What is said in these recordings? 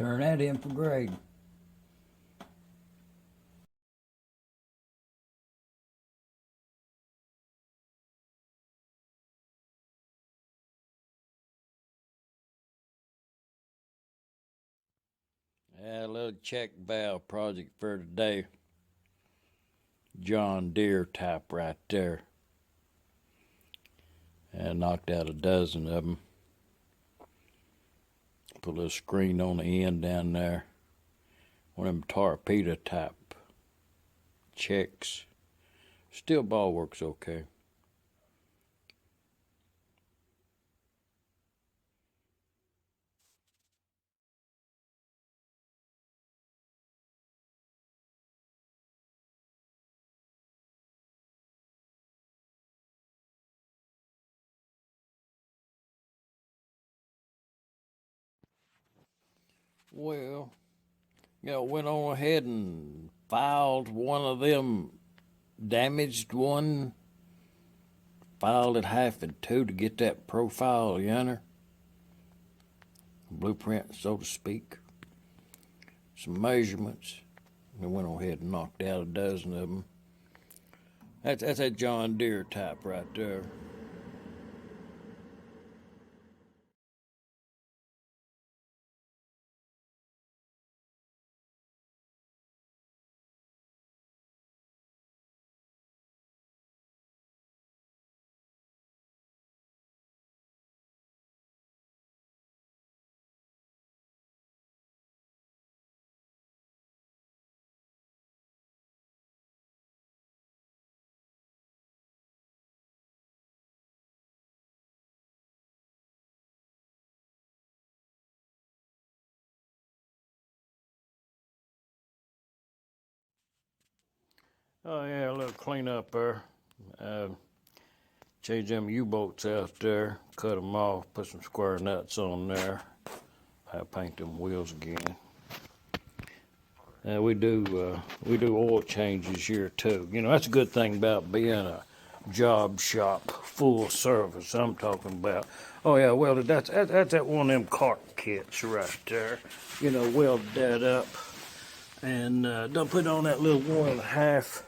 Turn that in for grade. A little check valve project for today. John Deere type right there. I knocked out a dozen of them. Put a little screen on the end down there. One of them torpedo type checks. Steel ball works okay. Well, went on ahead and filed one of them damaged one. Filed it half in two to get that profile yonder. Blueprint, so to speak. Some measurements. We went on ahead and knocked out a dozen of them. That's that John Deere type right there. Oh yeah, a little cleanup there. Change them U-bolts out there, cut them off, put some square nuts on there. I paint them wheels again. We do oil changes here too. That's a good thing about being a job shop full service. I'm talking about. Oh yeah, well that's that one of them cart kits right there. Weld that up and don't put on that little 1.5.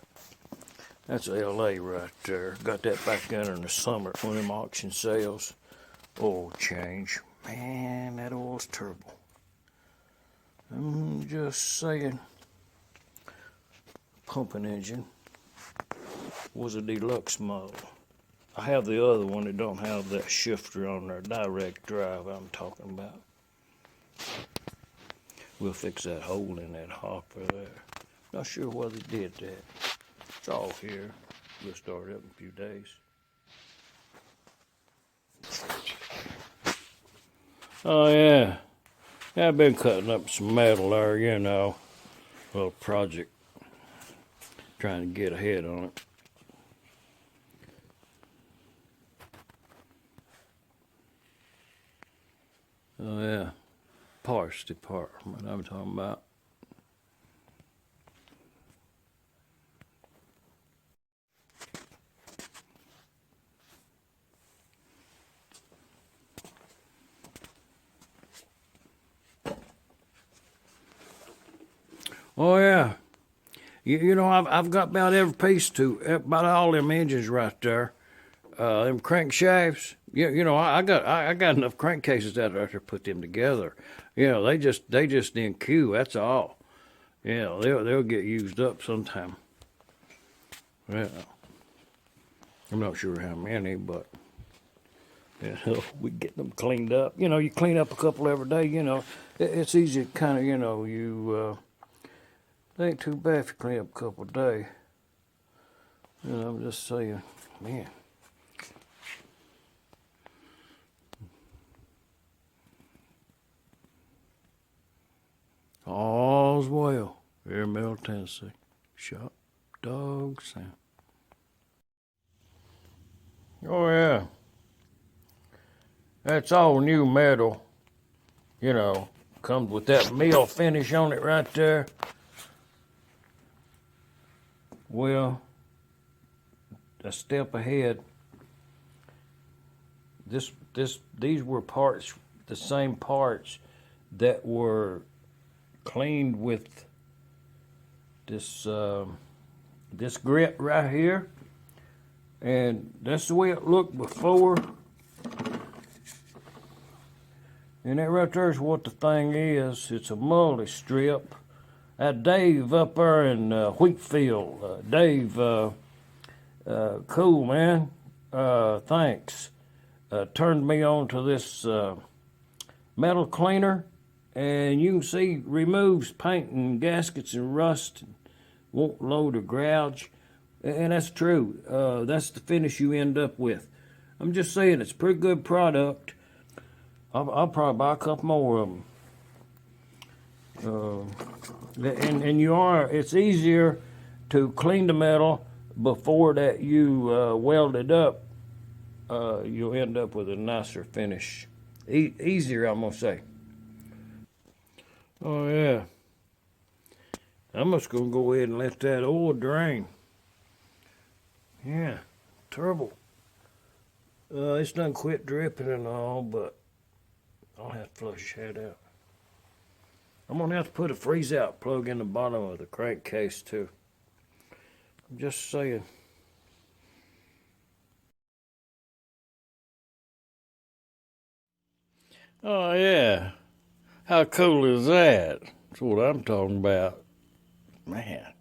That's LA right there. Got that back in the summer at one of them auction sales. Oil change. Man, that oil's terrible. I'm just saying. Pumping engine was a deluxe model. I have the other one that don't have that shifter on there. Direct drive I'm talking about. We'll fix that hole in that hopper there. Not sure why they did that. It's all here. We'll start up in a few days. Oh yeah. I've been cutting up some metal there, little project. Trying to get ahead on it. Oh yeah. Parts department I'm talking about. Oh yeah, I've got about every piece to about all them engines right there. Them crankshafts. I got enough crankcases out there to put them together. They just in queue. That's all. They'll get used up sometime. Well, I'm not sure how many, but we get them cleaned up. You clean up a couple every day. It's easy to kind of it ain't too bad if you clean up a couple a day. I'm just saying, man. All's well here in Middle Tennessee. Shop dog sound. Oh yeah. That's all new metal. Comes with that mill finish on it right there. Well, a step ahead. These were parts, the same parts that were cleaned with this this grit right here, and that's the way it looked before. And that right there is what the thing is. It's a multi-strip. Dave up there in Wheatfield, Dave, cool man, thanks. Turned me on to this metal cleaner, and you can see removes paint and gaskets and rust, and won't load or gouge, and that's true. That's the finish you end up with. I'm just saying it's a pretty good product. I'll probably buy a couple more of them. It's easier to clean the metal before that you weld it up. You'll end up with a nicer finish. Easier, I'm gonna say. Oh yeah. I'm just gonna go ahead and let that oil drain. Yeah, terrible. It's done quit dripping and all, but I'll have to flush that out. I'm gonna have to put a freeze out plug in the bottom of the crankcase too. I'm just saying. Oh yeah. How cool is that? That's what I'm talking about. Man.